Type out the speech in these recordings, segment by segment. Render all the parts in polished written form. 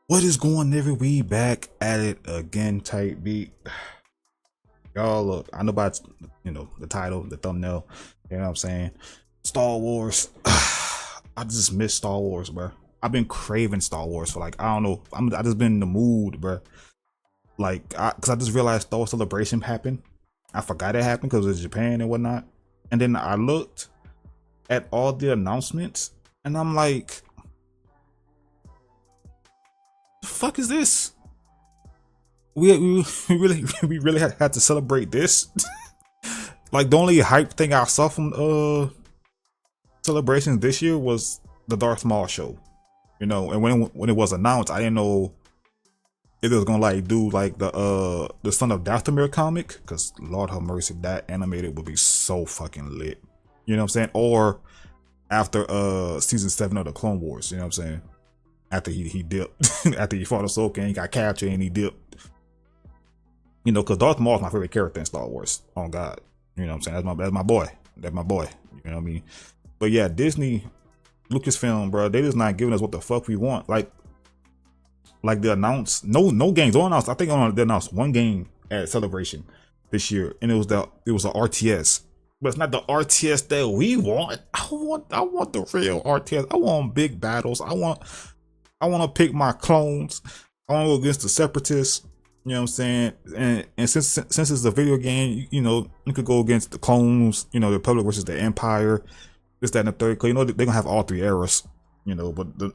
What is going on? We back at it again, type beat. Y'all look, I know about the title, the thumbnail, you know what I'm saying? Star Wars. I just miss Star Wars, bro. I've been craving Star Wars for like, I don't know, I just been in the mood, bro. Like, cause I just realized Star Wars Celebration happened. I forgot it happened because it was Japan and whatnot. And then I looked at all the announcements and I'm like, the fuck is this? We really had to celebrate this. Like, the only hype thing I saw from celebrations this year was the Darth Maul show, and when it was announced, I didn't know if it was gonna like do like the Son of Dathomir comic, because Lord have mercy, that animated would be so fucking lit, you know what I'm saying? Or after season 7 of the Clone Wars, you know what I'm saying? After he dipped, after he fought Ahsoka and he got captured and he dipped. Because Darth Maul is my favorite character in Star Wars. On God, you know what I'm saying? That's my boy. That's my boy. You know what I mean? But yeah, Disney, Lucasfilm, bro, they just not giving us what the fuck we want. Like they announced no games. They announced, I think they announced one game at Celebration this year, and it was a RTS. But it's not the RTS that we want. I want the real RTS. I want big battles. I want to pick my clones. I want to go against the Separatists. You know what I'm saying? And since it's a video game, you could go against the clones, the Republic versus the Empire, this, that, and the third. Cause they're gonna have all 3 eras, but it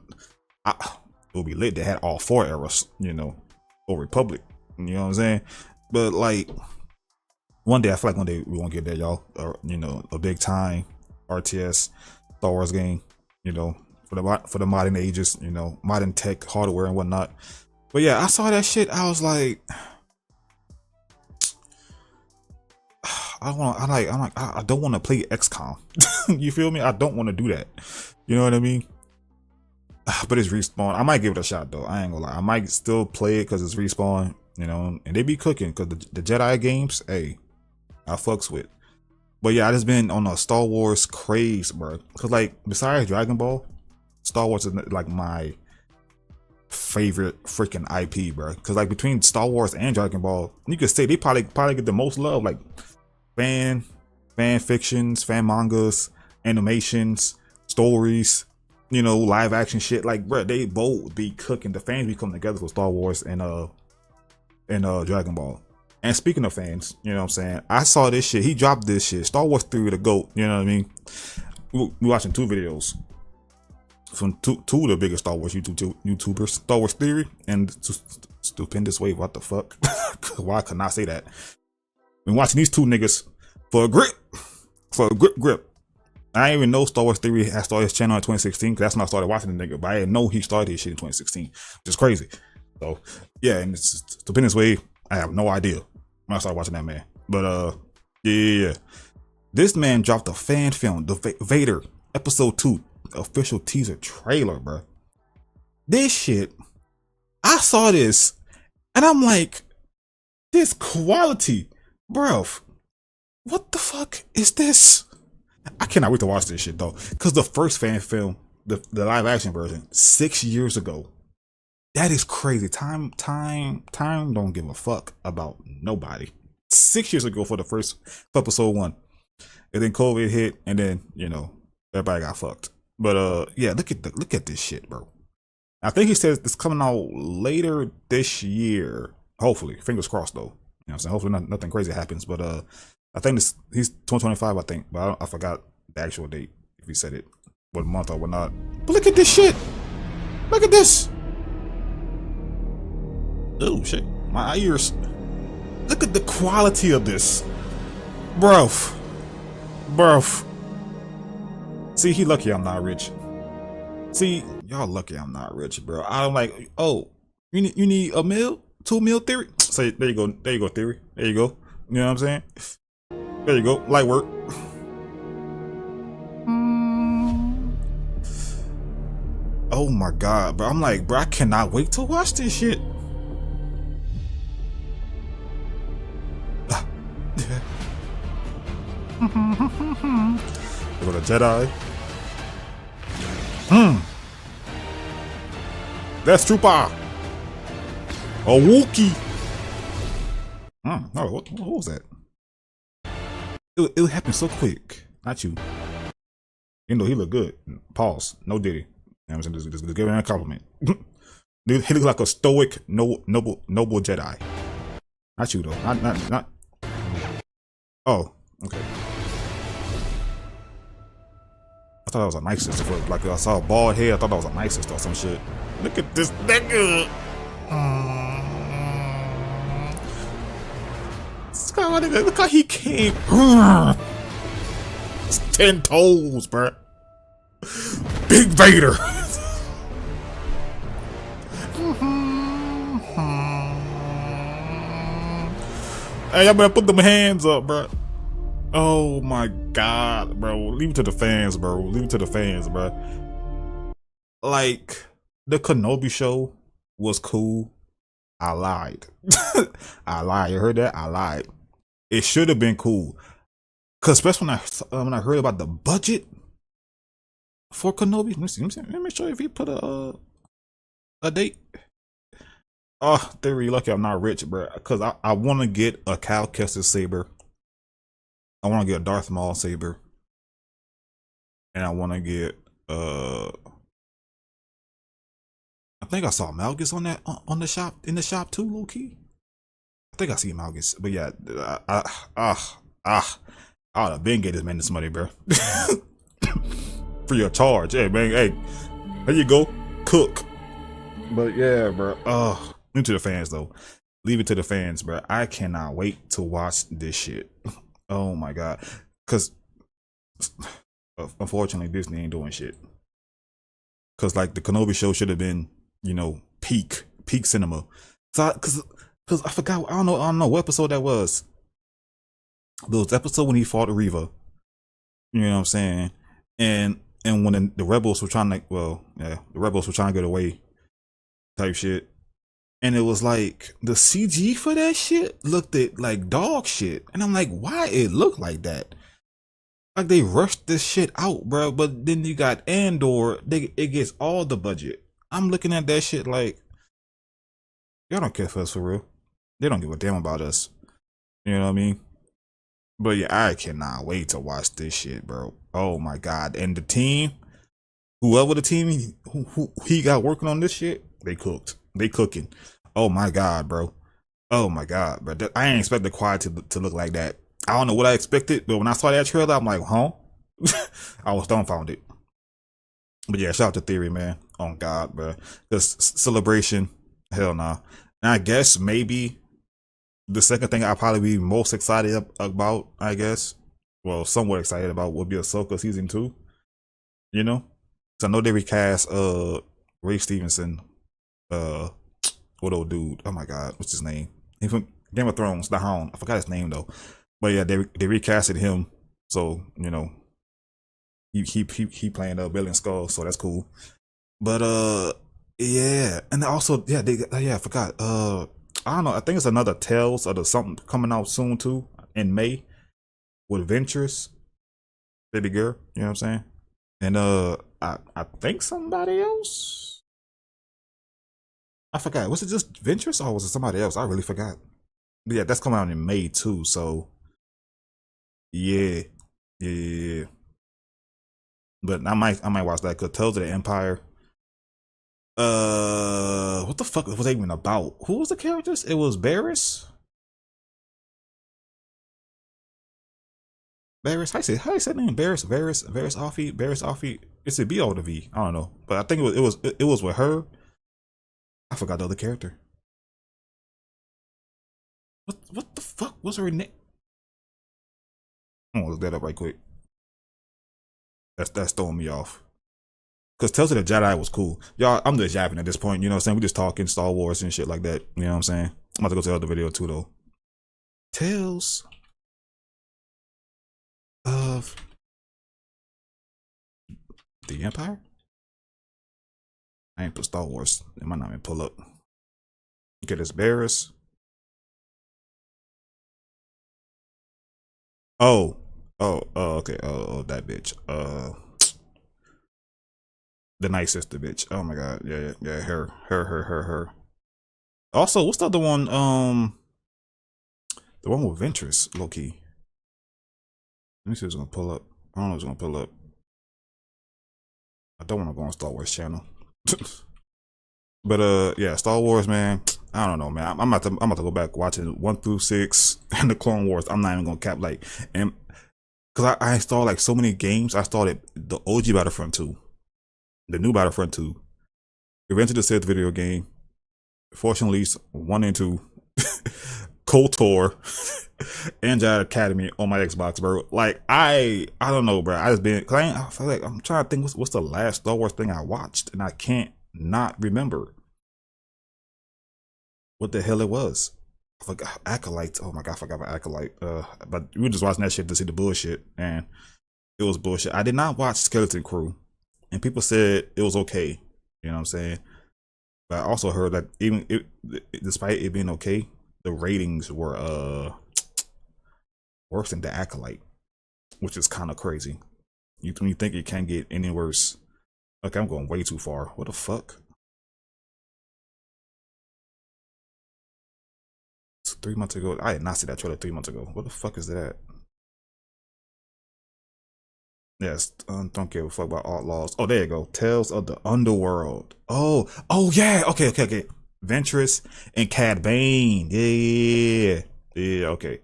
would be lit. They had all 4 eras, or Republic. You know what I'm saying? But like, one day, I feel like one day we won't get there, y'all. Or, a big time RTS Star Wars game, for the modern ages, modern tech, hardware and whatnot. But yeah, I saw that shit. I was like, I don't want to play XCOM. You feel me? I don't want to do that. You know what I mean? But it's Respawn. I might give it a shot though. I ain't gonna lie. I might still play it because it's Respawn. And they be cooking, because the Jedi games, hey, I fucks with. But yeah, I just been on a Star Wars craze, bro. Cause like, besides Dragon Ball, Star Wars is like my favorite freaking IP, bro. Cause like, between Star Wars and Dragon Ball, you could say they probably get the most love. Like fan fictions, fan mangas, animations, stories, live action shit. Like, bro, they both be cooking. The fans be coming together for Star Wars and Dragon Ball. And speaking of fans, you know what I'm saying, I saw this shit. He dropped this shit. Star Wars Theory the GOAT. You know what I mean? We watching 2 videos from two of the biggest Star Wars YouTubers, Star Wars Theory and Stupendous Wave. What the fuck? Why could not say that? Been watching these 2 niggas for a grip. I didn't even know Star Wars Theory had started his channel in 2016, because that's when I started watching the nigga. But I didn't know he started his shit in 2016, which is crazy. So yeah, and it's Stupendous Wave. I have no idea when I started watching that man. But yeah. This man dropped a fan film, the Vader episode 2 official teaser trailer, bro. This shit, I saw this and I'm like, this quality, bro. What the fuck is this? I cannot wait to watch this shit though, because the first fan film, the live action version, 6 years ago. That is crazy. Time don't give a fuck about nobody. 6 years ago for the first episode 1. And then COVID hit, and then, everybody got fucked. But yeah, look at this shit, bro. I think he says it's coming out later this year. Hopefully. Fingers crossed though. You know what I'm saying? Hopefully nothing crazy happens. But I think he's 2025, I think. But I forgot the actual date, if he said it, what month or whatnot. But look at this shit. Look at this. Oh shit, my ears. Look at the quality of this, bro. See, he lucky I'm not rich. See, y'all lucky I'm not rich, bro. I'm like, oh, you need a meal, 2 meal Theory. So there you go, Theory. There you go. You know what I'm saying? There you go, light work. Oh my God, bro. I'm like, bro, I cannot wait to watch this shit. Go to Jedi. That's Trooper. A Wookiee. Oh, what was that? It happened so quick. Not you. You know, he looked good. Pause. No diddy. You know what I'm saying? Just give him a compliment. He looked like a stoic, noble Jedi. Not you though. Not. Oh, okay. I thought that was a nice sister. For, like I saw a bald head. I thought that was a nice sister or some shit. Look at this nigga. Look how he came. It's 10 toes, bro. Big Vader. Hey, y'all better put them hands up, bro. Oh my god, bro. Leave it to the fans, bro. Leave it to the fans, bro. Like, the Kenobi show was cool. I lied. I lied. You heard that? I lied. It should have been cool. Cause especially when I heard about the budget for Kenobi. Let me show you if he put a date. Oh, they're really lucky I'm not rich, bro. Cause I want to get a Cal Kestis saber. I want to get a Darth Maul saber, and I want to get I think I saw Malgus on that on the shop in the shop too, low key. I think I see Malgus, but yeah, I would have been get this man this money, bro. Free of charge. Hey man, hey, there you go, cook. But yeah, bro. Leave it to the fans though. Leave it to the fans, bro. I cannot wait to watch this shit. Oh my god, cause unfortunately Disney ain't doing shit. Cause like the Kenobi show should have been, you know, peak cinema. So cause I forgot. I don't know what episode that was. Those episode when he fought Reva. You know what I'm saying? And when the rebels were trying to, the rebels were trying to get away, type shit. And it was like the CG for that shit looked like dog shit, and I'm like, why it look like that? Like they rushed this shit out, bro. But then you got Andor, it gets all the budget. I'm looking at that shit like, y'all don't care for us for real. They don't give a damn about us. You know what I mean? But yeah, I cannot wait to watch this shit, bro. Oh my god. And the team, whoever the team who he got working on this shit, they cooked. They cooking. Oh my god, bro. Oh my god, bro. I ain't expect the Quiet to look like that. I don't know what I expected, but when I saw that trailer, I'm like, huh? I was dumbfounded. But yeah, shout out to Theory, man. Oh god, bro. This celebration, hell nah. And I guess maybe the second thing I'll probably be most excited about, I guess, well, somewhat excited about, would be Ahsoka season 2. You know, so I know they recast Ray Stevenson, what old dude? Oh my god, what's his name? He from Game of Thrones, the Hound. I forgot his name though. But yeah, they recasted him, so you know, he playing Billion Skull, so that's cool. But yeah, and also I forgot. I don't know. I think it's another Tales or something coming out soon too in May with Ventress, baby girl. You know what I'm saying? And I think somebody else. I forgot. Was it just Ventress or was it somebody else? I really forgot. But yeah, that's coming out in May too. So yeah. But I might watch that because Tales of the Empire. What the fuck was it even about? Who was the characters? It was Barriss. Barriss. How you say that name? Barriss Offee. It's a B or the V. I don't know. But I think it was with her. I forgot the other character. What the fuck was her name? I'm gonna look that up right quick. That's throwing me off. Cause Tales of the Jedi was cool. Y'all, I'm just yapping at this point, you know what I'm saying? We just talking Star Wars and shit like that. You know what I'm saying? I'm about to go to the other video too though. Tales of the Empire? I ain't put Star Wars. It might not even pull up. Okay, this Barriss. Oh, okay. Oh, that bitch. The Night Sister bitch. Oh my god. Yeah. Her. Also, what's the other one? The one with Ventress, low key. Let me see if it's gonna pull up. I don't know if it's gonna pull up. I don't want to go on Star Wars channel. But yeah, Star Wars, man. I don't know, man. I'm about to go back watching 1 through 6 and the Clone Wars. I'm not even gonna cap like, and because I installed like so many games. I started the OG Battlefront 2, the new Battlefront 2, Revenge of the Sith video game, Force Unleashed 1 and 2, KOTOR, and Jedi Academy on my Xbox, bro. Like I don't know, bro. I just been, I feel like I'm trying to think what's the last Star Wars thing I watched, and I can't not remember what the hell it was. I forgot. Acolyte. Oh my god, I forgot about Acolyte. But we were just watching that shit to see the bullshit, and it was bullshit. I did not watch Skeleton Crew, and people said it was okay. You know what I'm saying? But I also heard that even despite it being okay, the ratings were worse than the Acolyte, which is kind of crazy. You think it can't get any worse? Okay, I'm going way too far. What the fuck? It's 3 months ago. I did not see that trailer 3 months ago. What the fuck is that? Yes, don't give a fuck about Outlaws. Oh, there you go. Tales of the Underworld. Oh yeah. Okay. Ventress and Cad Bane. Yeah. Okay.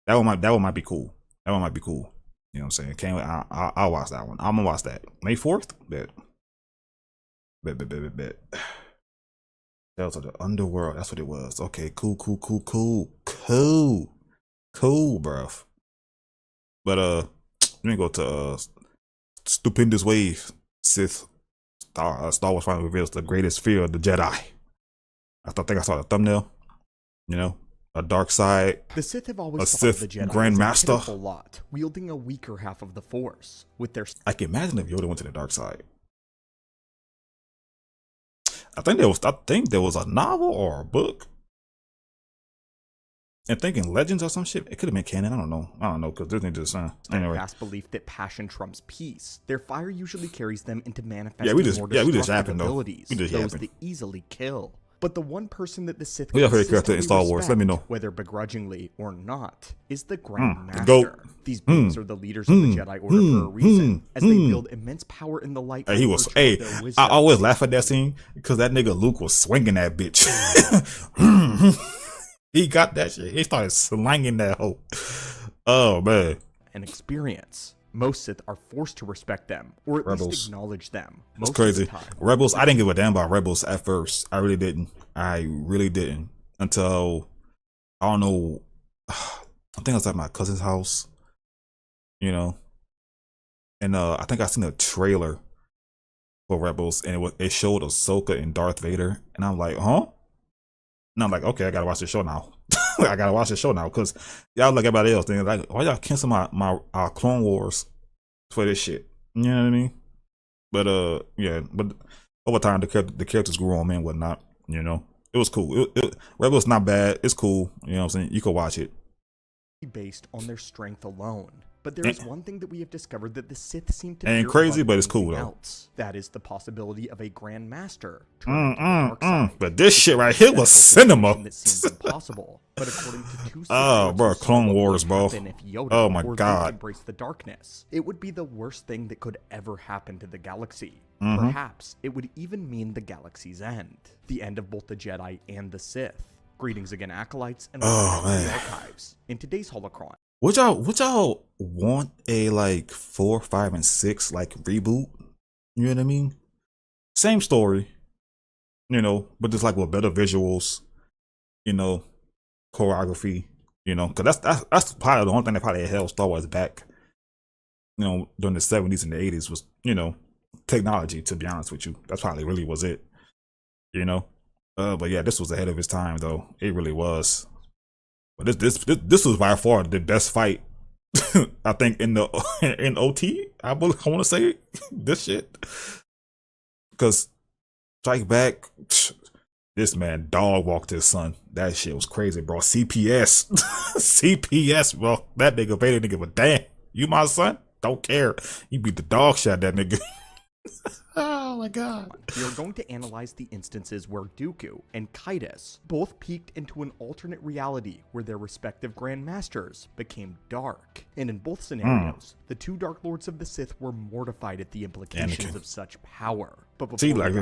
That one might be cool. That one might be cool. You know what I'm saying? Can't wait. I'll watch that one. I'm gonna watch that. May 4th. Bet. Tales of the Underworld. That's what it was. Okay. Cool, bruv. But let me go to Stupendous Wave. Sith Star Wars finally reveals the greatest fear of the Jedi. I think I saw the thumbnail. You know, a dark side. The Sith have always a thought Sith the Jedi Grandmaster. as a lot, wielding a weaker half of the Force. With their I can imagine if Yoda went to the dark side. I think there was a novel or a book. And thinking Legends or some shit. It could have been canon. I don't know because Disney just anyway. Vast belief that passion trumps peace. Their fire usually carries them into manifesting we just more yapping though. abilities, those that easily kill. But the one person that the Sith we have a character in Star Wars. Let me know, whether begrudgingly or not, is the Grand Master. Goat. These beings are the leaders of the Jedi Order for a reason, as they build immense power in the light. He was. I always laugh at that scene because that nigga Luke was swinging that bitch. He got that shit. He started slanging that hoe. Oh man. An experience. Most Sith are forced to respect them, or at least acknowledge them. It's crazy. Rebels, I didn't give a damn about Rebels at first. I really didn't. Until, I don't know, I think I was at my cousin's house, you know, and I think I seen a trailer for Rebels, and it showed Ahsoka and Darth Vader, and I'm like, huh? And I'm like, okay, I gotta watch the show now. Because y'all like everybody else thinking like, why y'all cancel my Clone Wars for this shit? You know what I mean? But yeah, but over time the characters grew on me and whatnot. You know, it was cool. Rebels not bad. It's cool. You know what I'm saying? You could watch it. Based on their strength alone. But there is one thing that we have discovered that the Sith seem to ain't crazy, but it's cool though. That is the possibility of a Grand Master. But this shit right here was cinema. That seems impossible. But according to two bro, Clone Wars, bro. If Yoda Oh my god. Embrace the darkness. It would be the worst thing that could ever happen to the galaxy. Perhaps it would even mean the galaxy's end. The end of both the Jedi and the Sith. Greetings again, Acolytes, and welcome to the archives. In today's Holocron. Would y'all want a like 4, 5, and 6 like reboot? You know what I mean? Same story, you know, but just like with better visuals, you know, choreography, you know, because that's probably the only thing that probably held Star Wars back, you know, during the 70s and the 80s was, you know, technology. To be honest with you, that's probably really was it, you know. But yeah, this was ahead of its time though. It really was. But this was by far the best fight, I think in OT. I want to say this shit because Strike Back, this man dog walked his son. That shit was crazy, bro. CPS, CPS, bro. That nigga Vader didn't give a damn. You my son? Don't care. You beat the dog shot that nigga. Oh my god. We are going to analyze the instances where Dooku and Kaitis both peeked into an alternate reality where their respective grandmasters became dark. And in both scenarios, the two Dark Lords of the Sith were mortified at the implications of such power. But before See, like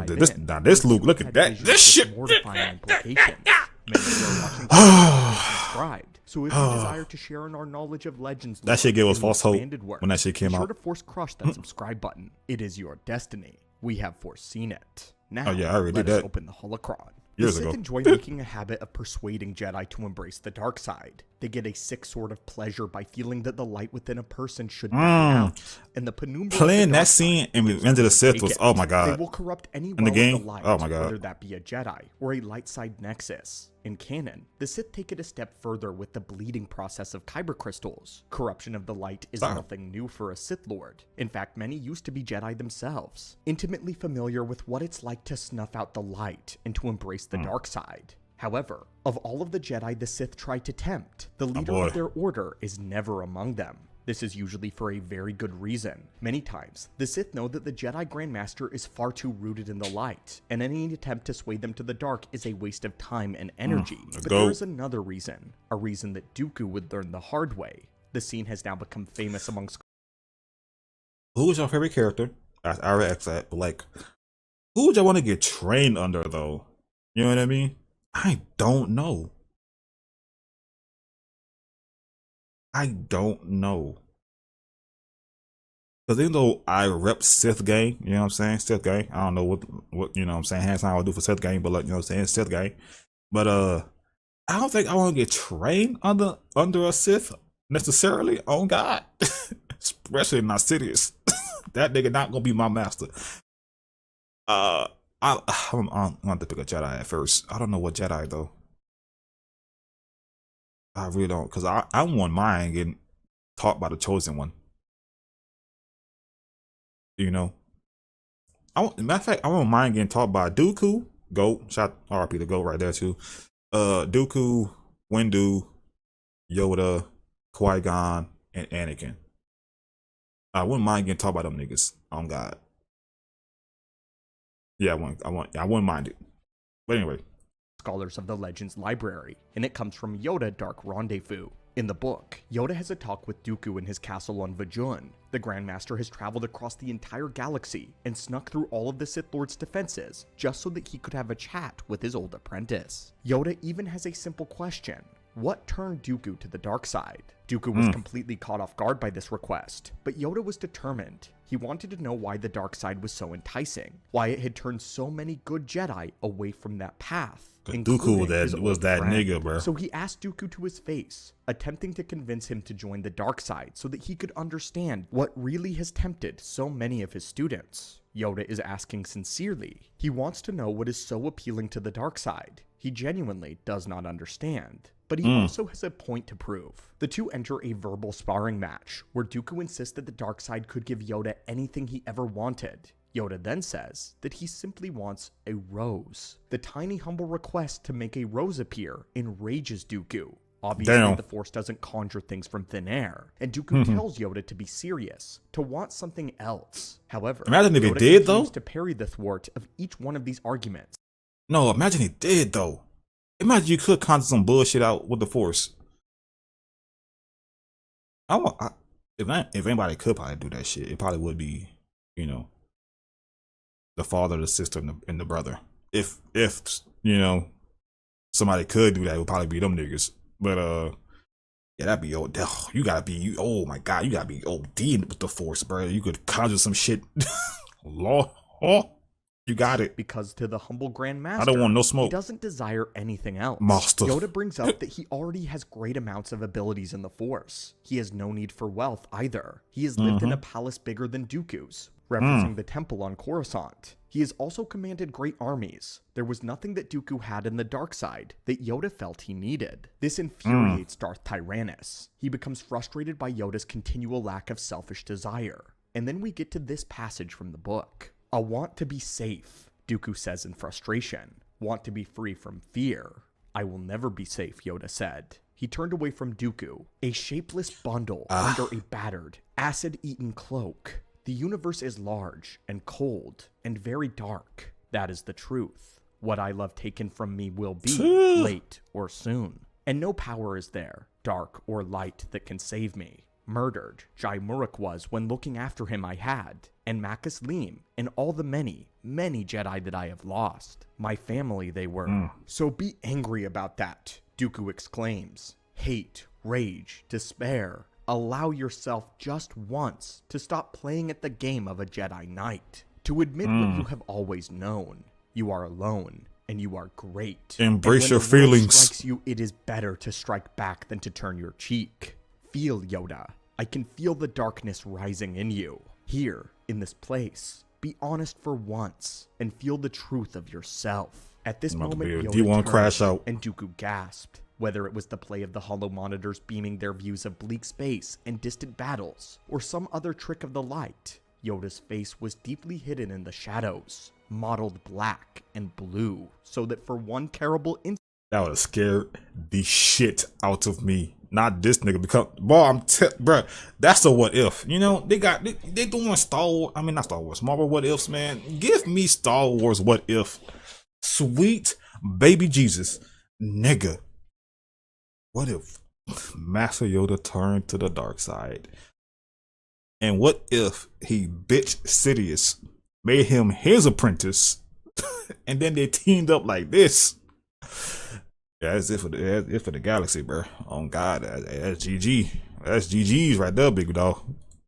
this Luke, look at that. This shit. Mortifying implications. Many of you are watching subscribed. So if you desire to share in our knowledge of legends, that shit gave us false hope work, when that shit came be out. sure to force crush that subscribe button. It is your destiny. We have foreseen it. Now, Oh yeah, I already let did us that open the holocron. years The Sith ago. enjoy making a habit of persuading Jedi to embrace the dark side. They get a sick sort of pleasure by feeling that the light within a person should die out. And the penumbra Playing that scene in Revenge of the Sith was, oh my They god. will corrupt any In the well game? of the light, Oh my god. whether that be a Jedi or a light side nexus. In canon, the Sith take it a step further with the bleeding process of kyber crystals. Corruption of the light is nothing new for a Sith Lord. In fact, many used to be Jedi themselves, intimately familiar with what it's like to snuff out the light and to embrace the dark side. However, of all of the Jedi the Sith try to tempt, the leader of their order is never among them. This is usually for a very good reason. Many times, the Sith know that the Jedi Grandmaster is far too rooted in the light, and any attempt to sway them to the dark is a waste of time and energy. But there is another reason, a reason that Dooku would learn the hard way. The scene has now become famous amongst... Who was your favorite character? I already asked that, but like, who would y'all want to get trained under though? You know what I mean? I don't know. I don't know. Because even though I rep Sith gang, you know what I'm saying? Sith gang. I don't know what you know what I'm saying, hands down I do for Sith gang, but like, you know what I'm saying, Sith gang. But I don't think I want to get trained under a Sith necessarily. Oh God. Especially not Sidious. That nigga not gonna be my master. I'm going to pick a Jedi at first. I don't know what Jedi though. I really don't, because I want mine getting taught by the chosen one. You know, matter of fact, I want mine getting taught by Dooku, Goat, shot RP the Goat right there too. Dooku, Windu, Yoda, Qui-Gon, and Anakin. I wouldn't mind getting taught by them niggas. On God. Yeah, I wouldn't mind it. But anyway. Scholars of the Legends Library, and it comes from Yoda Dark Rendezvous. In the book, Yoda has a talk with Dooku in his castle on Vajun. The Grandmaster has traveled across the entire galaxy and snuck through all of the Sith Lord's defenses just so that he could have a chat with his old apprentice. Yoda even has a simple question. What turned Dooku to the dark side? Dooku was completely caught off guard by this request, but Yoda was determined. He wanted to know why the dark side was so enticing, why it had turned so many good Jedi away from that path. Dooku was that nigga, bro. So he asked Dooku to his face, attempting to convince him to join the dark side so that he could understand what really has tempted so many of his students. Yoda is asking sincerely. He wants to know what is so appealing to the dark side. He genuinely does not understand. But he also has a point to prove. The two enter a verbal sparring match, where Dooku insists that the dark side could give Yoda anything he ever wanted. Yoda then says that he simply wants a rose. The tiny humble request to make a rose appear enrages Dooku. Obviously, the Force doesn't conjure things from thin air, and Dooku tells Yoda to be serious, to want something else. However, imagine if he Yoda did though. continues to parry the thwart of each one of these arguments. No, imagine he did though. Imagine you could conjure some bullshit out with the Force. If anybody could probably do that shit, it probably would be, you know, the father, the sister, and the brother. If you know, somebody could do that, it would probably be them niggas. But yeah, that'd be you gotta be oh my God, you gotta be OD with the Force, bro. You could conjure some shit. Lord, you got it. Because to the humble Grandmaster, I don't want no smoke. He doesn't desire anything else. Master. Yoda brings up that he already has great amounts of abilities in the Force. He has no need for wealth either. He has lived in a palace bigger than Dooku's, referencing the temple on Coruscant. He has also commanded great armies. There was nothing that Dooku had in the dark side that Yoda felt he needed. This infuriates Darth Tyrannus. He becomes frustrated by Yoda's continual lack of selfish desire. And then we get to this passage from the book. I want to be safe, Dooku says in frustration. Want to be free from fear. I will never be safe, Yoda said. He turned away from Dooku, a shapeless bundle under a battered, acid-eaten cloak. The universe is large and cold and very dark. That is the truth. What I love taken from me will be late or soon. And no power is there, dark or light, that can save me. Murdered, Jai Muruk was when looking after him I had, and Marcus Leem, and all the many, many Jedi that I have lost. My family they were. So be angry about that, Dooku exclaims. Hate, rage, despair. Allow yourself just once to stop playing at the game of a Jedi Knight. To admit what you have always known. You are alone, and you are great. Embrace your feelings. When the world feelings. strikes you, it is better to strike back than to turn your cheek. Feel, Yoda. I can feel the darkness rising in you. Here, in this place, be honest for once, and feel the truth of yourself. At this moment, Yoda D1 turned, crash out. and Dooku gasped. Whether it was the play of the holo monitors beaming their views of bleak space and distant battles, or some other trick of the light, Yoda's face was deeply hidden in the shadows, mottled black and blue, so that for one terrible instant, that would have scared the shit out of me. Not this nigga, because bruh, that's a what if. You know, they doing Star Wars. I mean, not Star Wars, Marvel what ifs, man. Give me Star Wars what if. Sweet baby Jesus, nigga. What if Master Yoda turned to the dark side? And what if he bitch Sidious, made him his apprentice, and then they teamed up like this? Yeah, that's it for the galaxy, bro. On God, that's GG. That's GG's right there, big dog.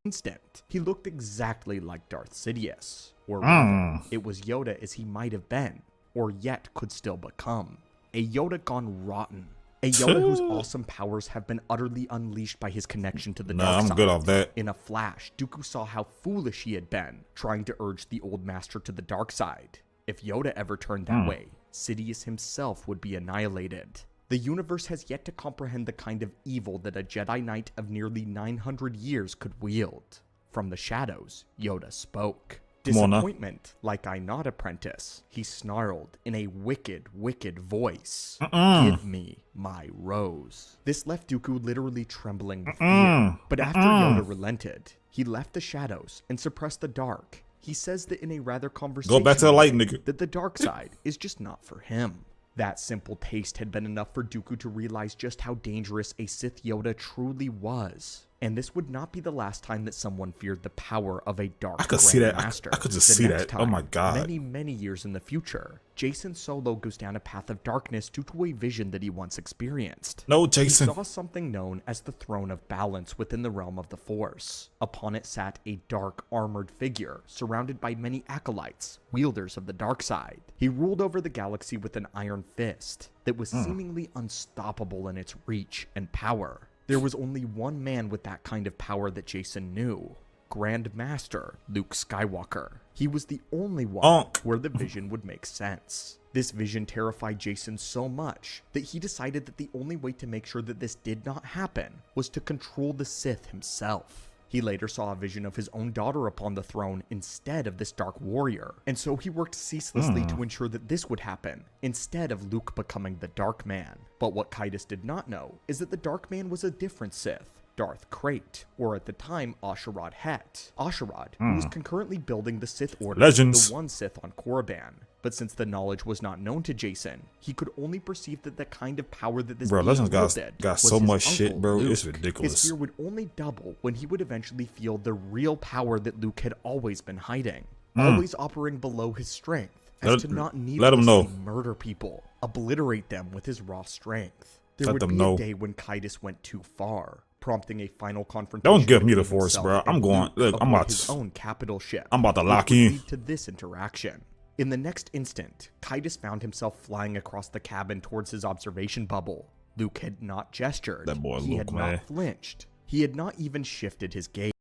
Instant, he looked exactly like Darth Sidious, or rather, it was Yoda as he might have been, or yet could still become. A Yoda gone rotten. A Yoda whose awesome powers have been utterly unleashed by his connection to the dark side. I'm good off that. In a flash, Dooku saw how foolish he had been, trying to urge the old master to the dark side. If Yoda ever turned that way, Sidious himself would be annihilated. The universe has yet to comprehend the kind of evil that a Jedi Knight of nearly 900 years could wield. From the shadows, Yoda spoke. Disappointment, like I not apprentice, he snarled in a wicked, wicked voice. Give me my rose. This left Dooku literally trembling with fear. But after Yoda relented, he left the shadows and suppressed the dark. He says that in a rather conversational Go back to the light, nigga. that the dark side is just not for him. That simple taste had been enough for Dooku to realize just how dangerous a Sith Yoda truly was. And this would not be the last time that someone feared the power of a dark master. I could just see that. Oh my God. Many, many years in the future, Jacen Solo goes down a path of darkness due to a vision that he once experienced. No, Jacen. He saw something known as the Throne of Balance within the realm of the Force. Upon it sat a dark, armored figure, surrounded by many acolytes, wielders of the dark side. He ruled over the galaxy with an iron fist that was seemingly unstoppable in its reach and power. There was only one man with that kind of power that Jacen knew. Grand Master Luke Skywalker. He was the only one where the vision would make sense. This vision terrified Jacen so much that he decided that the only way to make sure that this did not happen was to control the Sith himself. He later saw a vision of his own daughter upon the throne instead of this dark warrior, and so he worked ceaselessly to ensure that this would happen, instead of Luke becoming the Dark Man. But what Kaitis did not know is that the Dark Man was a different Sith, Darth Krayt, or at the time Asherad Het. Asherad, who was concurrently building the Sith Order, the one Sith on Korriban. But since the knowledge was not known to Jacen, he could only perceive that the kind of power that this Legends got so much shit, bro. Luke. It's ridiculous. His fear would only double when he would eventually feel the real power that Luke had always been hiding, always operating below his strength, as to not needlessly murder people, obliterate them with his raw strength. There would be a day when Kaitis went too far, prompting a final confrontation. Don't give me the Force, bro. I'm going. Look, I'm about his own capital ship. I'm about to lock in. Lead to this interaction. In the next instant, Kaitis found himself flying across the cabin towards his observation bubble. Luke had not gestured. That boy he Luke, had man. not flinched. He had not even shifted his gaze.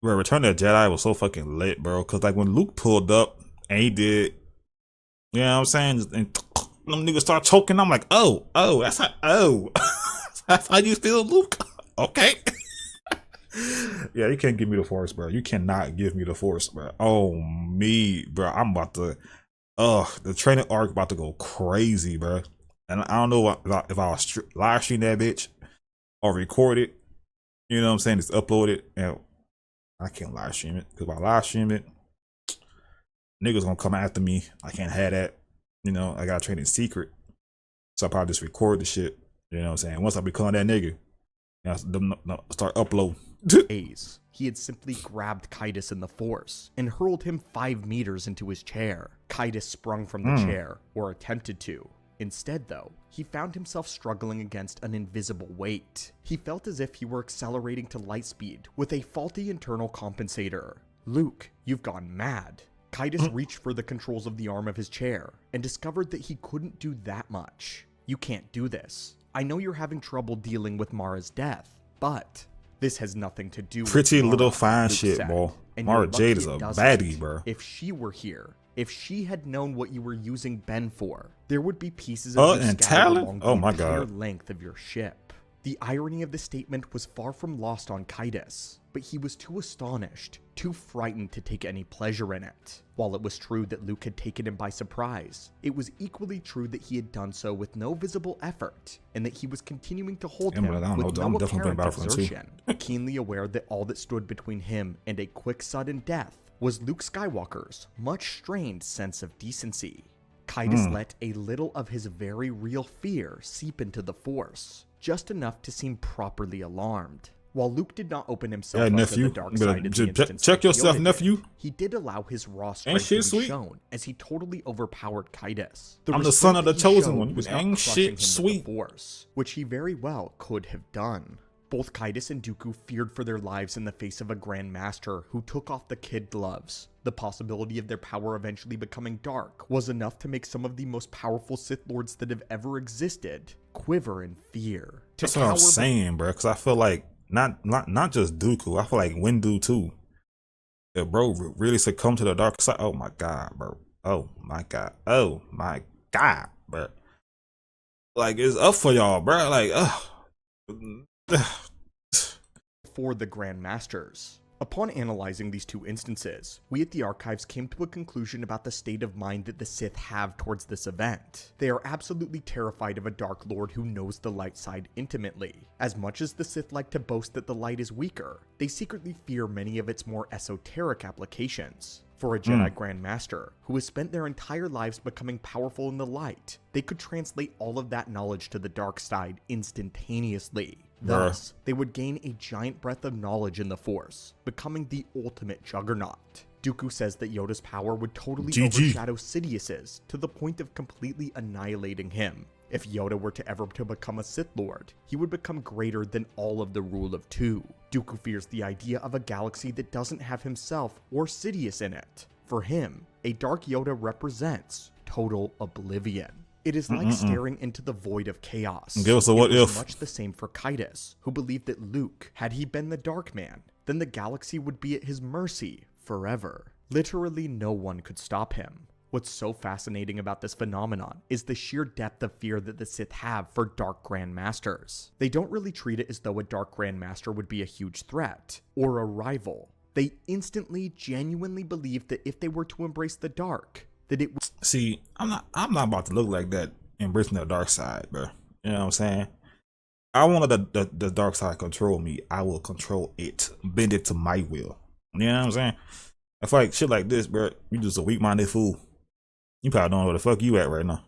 Bro, Return of the Jedi was so fucking lit, bro. Cause like when Luke pulled up and he did, you know what I'm saying? And them niggas start choking. I'm like, oh, that's how you feel, Luke? Okay. Yeah, you can't give me the Force, bro. You cannot give me the Force, bro. Oh, me, bro. I'm about to, the training arc about to go crazy, bro. And I don't know if I was live stream that bitch or record it. You know what I'm saying? Just upload it and I can't live stream it because if I live stream it, niggas gonna come after me. I can't have that. You know, I gotta train in secret. So I probably just record the shit. You know what I'm saying? Once I become that nigga, I start upload. He had simply grabbed Kaitis in the Force and hurled him 5 meters into his chair. Kaitis sprung from the chair, or attempted to. Instead, though, he found himself struggling against an invisible weight. He felt as if he were accelerating to light speed with a faulty internal compensator. Luke, you've gone mad. Kaitis reached for the controls of the arm of his chair and discovered that he couldn't do that much. You can't do this. I know you're having trouble dealing with Mara's death, but this has nothing to do with pretty Mara, little fine Luke shit, said. bro. And Mara you're lucky Jade is it a doesn't. baddie, bro. If she were here, if she had known what you were using Ben for, there would be pieces of you and scattered talent? along Oh the my entire God. length of your ship. The irony of the statement was far from lost on Kaitis, but he was too astonished, too frightened to take any pleasure in it. While it was true that Luke had taken him by surprise, it was equally true that he had done so with no visible effort, and that he was continuing to hold him but I don't with know. no I'm definitely playing apparent Battlefront 2. exertion, keenly aware that all that stood between him and a quick sudden death was Luke Skywalker's much strained sense of decency. Kaitis let a little of his very real fear seep into the Force, just enough to seem properly alarmed. While Luke did not open himself up nephew. to the dark You better side in the instance check like yourself, Yoda did, nephew. he did allow his raw Ain't strength to shit be sweet. shown as he totally overpowered Kaitis. I'm the son of the restraint that he chosen showed one. was not Ain't crushing shit him with the sweet. Force, which he very well could have done. Both Kaitis and Dooku feared for their lives in the face of a Grand Master who took off the kid gloves. The possibility of their power eventually becoming dark was enough to make some of the most powerful Sith Lords that have ever existed quiver in fear. That's what I'm saying, bro. Because I feel like not just Dooku. I feel like Windu too. Yeah, bro, really succumb to the dark side. Oh my god, bro. Oh my god. Oh my god, bro. Like it's up for y'all, bro. Like, for the Grand Masters. Upon analyzing these two instances, we at the Archives came to a conclusion about the state of mind that the Sith have towards this event. They are absolutely terrified of a Dark Lord who knows the light side intimately. As much as the Sith like to boast that the light is weaker, they secretly fear many of its more esoteric applications. For a Jedi Grand Master, who has spent their entire lives becoming powerful in the light, they could translate all of that knowledge to the dark side instantaneously. Thus, they would gain a giant breadth of knowledge in the Force, becoming the ultimate juggernaut. Dooku says that Yoda's power would totally overshadow Sidious's, to the point of completely annihilating him. If Yoda were to ever become a Sith Lord, he would become greater than all of the Rule of Two. Dooku fears the idea of a galaxy that doesn't have himself or Sidious in it. For him, a Dark Yoda represents total oblivion. It is like staring into the void of chaos. Give us a what if. Much the same for Kaitis, who believed that Luke, had he been the Dark Man, then the galaxy would be at his mercy forever. Literally no one could stop him. What's so fascinating about this phenomenon is the sheer depth of fear that the Sith have for Dark Grand Masters. They don't really treat it as though a Dark Grand Master would be a huge threat, or a rival. They instantly, genuinely believe that if they were to embrace the dark, that it would... See, I'm not about to look like that, embracing the dark side, bro. You know what I'm saying? I want the dark side control me. I will control it, bend it to my will. You know what I'm saying? If like shit like this, bro, you just a weak-minded fool. You probably don't know where the fuck you at right now.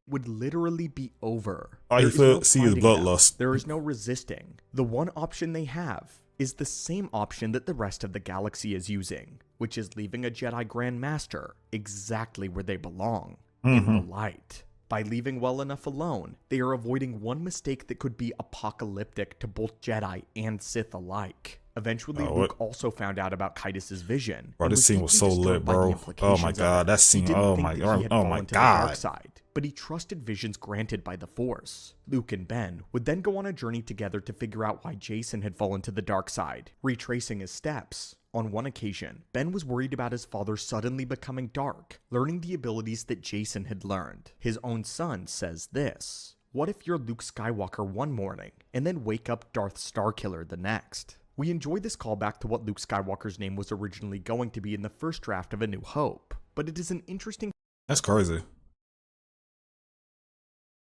would literally be over. All you see is bloodlust. There is no resisting. The one option they have is the same option that the rest of the galaxy is using, which is leaving a Jedi Grand Master exactly where they belong, in the light. By leaving well enough alone, they are avoiding one mistake that could be apocalyptic to both Jedi and Sith alike. Eventually, Luke also found out about Kaitis' vision. Bro, this scene was so lit, bro. Oh my god, that scene. Oh my god. Oh my god. But he trusted visions granted by the Force. Luke and Ben would then go on a journey together to figure out why Jason had fallen to the dark side, retracing his steps. On one occasion, Ben was worried about his father suddenly becoming dark, learning the abilities that Jason had learned. His own son says this: "What if you're Luke Skywalker one morning, and then wake up Darth Starkiller the next?" We enjoy this callback to what Luke Skywalker's name was originally going to be in the first draft of A New Hope, but it is an interesting... That's crazy.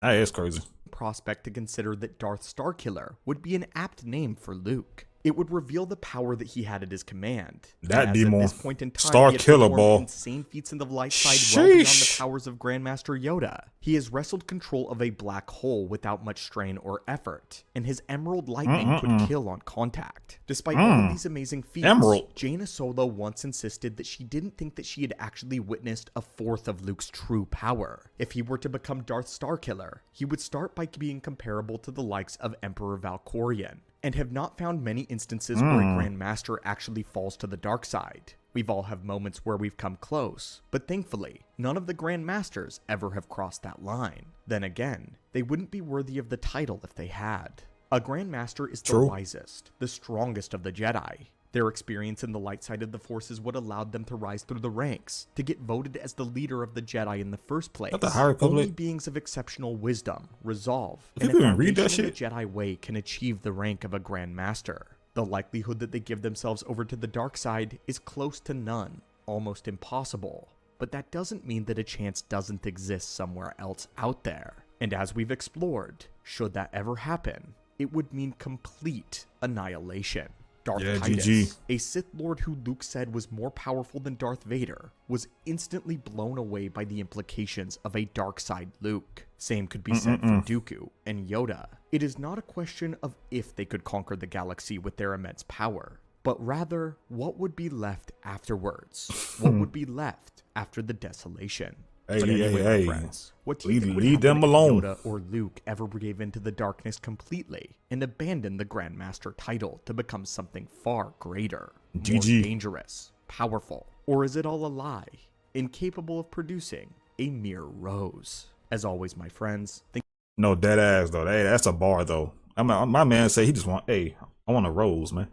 That is crazy. ...prospect to consider that Darth Starkiller would be an apt name for Luke. It would reveal the power that he had at his command. That As demon. at this point in time, Star he had Killer performed Ball. insane feats in the light side well beyond the Sheesh. powers of Grandmaster Yoda. He has wrestled control of a black hole without much strain or effort, and his emerald lightning could kill on contact. Despite all of these amazing feats, Emerald. Jaina Solo once insisted that she didn't think that she had actually witnessed a fourth of Luke's true power. If he were to become Darth Starkiller, he would start by being comparable to the likes of Emperor Valkorion, and have not found many instances where a Grand Master actually falls to the dark side. We've all had moments where we've come close, but thankfully, none of the Grand Masters ever have crossed that line. Then again, they wouldn't be worthy of the title if they had. A Grand Master is the wisest, the strongest of the Jedi. Their experience in the light side of the Force is what allowed them to rise through the ranks, to get voted as the leader of the Jedi in the first place. The High Republic. Only beings of exceptional wisdom, resolve, If and people a even read that foundation in shit? the Jedi way can achieve the rank of a Grand Master. The likelihood that they give themselves over to the dark side is close to none, almost impossible. But that doesn't mean that a chance doesn't exist somewhere else out there. And as we've explored, should that ever happen, it would mean complete annihilation. Darth Titus, GG. a Sith Lord who Luke said was more powerful than Darth Vader, was instantly blown away by the implications of a dark side Luke. Same could be said for Dooku and Yoda. It is not a question of if they could conquer the galaxy with their immense power, but rather what would be left afterwards. What would be left after the desolation. But anyway, my friends, what do you think would Leave happen them if alone. Yoda or Luke ever gave into the darkness completely and abandoned the Grandmaster title to become something far greater, more GG. dangerous, powerful? Or is it all a lie, incapable of producing a mere rose? As always, my friends, thank No, dead ass though. Hey, that's a bar though. My man say he just want. Hey, I want a rose, man.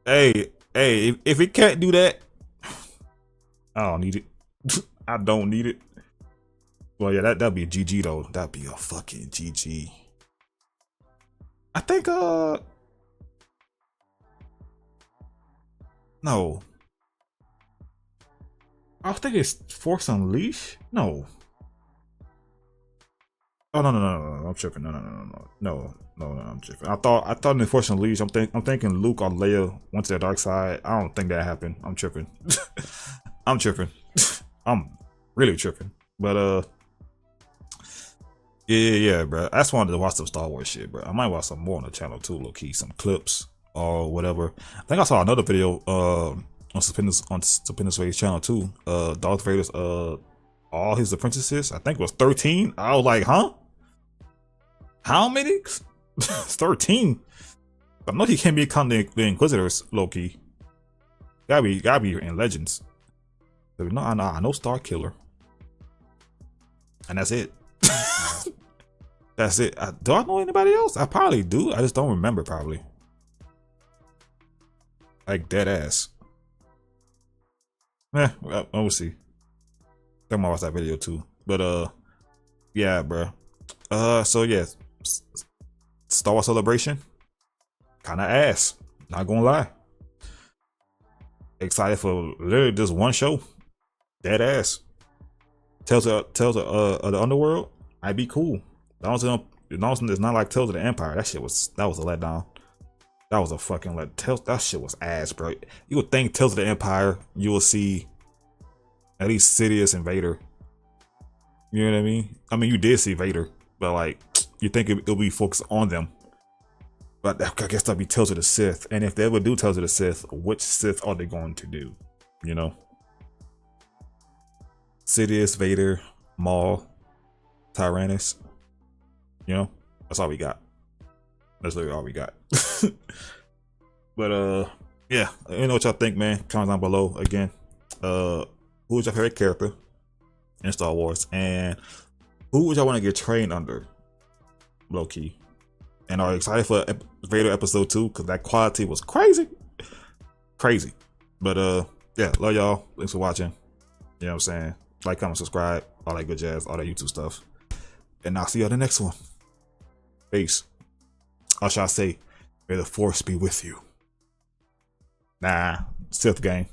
hey, if it can't do that, I don't need it. I don't need it. Well, yeah, that'd be a GG though. That'd be a fucking GG. I think no. I was thinking it's Force Unleashed. No. Oh no, I'm tripping. No, I'm tripping. I thought in Force Unleashed. I'm thinking Luke or Leia went to the dark side. I don't think that happened. I'm tripping. I'm tripping. I'm really tripping. But yeah, bro. I just wanted to watch some Star Wars shit, bro. I might watch some more on the channel too, low key, some clips or whatever. I think I saw another video on Stupendous Vader's channel too. Darth Vader's all his apprentices. I think it was 13. I was like, huh? How many? It's 13. I know he can't become the Inquisitors, low key. Gotta be in Legends. No, I know Star Killer, and that's it. That's it. Do I know anybody else? I probably do. I just don't remember. Probably. Like dead ass. We'll see. I might watch that video too. But yeah, bro. So yeah, Star Wars Celebration, kind of ass. Not gonna lie. Excited for literally just one show. Dead ass. Tales of the Underworld might be cool. As long as it's not like Tales of the Empire. That was a letdown. That was a fucking that shit was ass, bro. You would think Tales of the Empire, you will see at least Sidious and Vader. You know what I mean? I mean, you did see Vader, but like, you think it'll be focused on them. But I guess that'll be Tales of the Sith. And if they ever do Tales of the Sith, which Sith are they going to do? You know? Sidious, Vader, Maul, Tyrannus. You know? That's all we got. That's literally all we got. But yeah, let me know what y'all think, man. Comment down below again. Who is your favorite character in Star Wars, and who would y'all want to get trained under, low key? And are you excited for Vader episode 2? Because that quality was crazy. But yeah, love y'all. Thanks for watching. You know what I'm saying? Like, comment, subscribe, all that good jazz, all that YouTube stuff. And I'll see you on the next one. Peace. Or shall I say, may the Force be with you. Nah, Sith gang.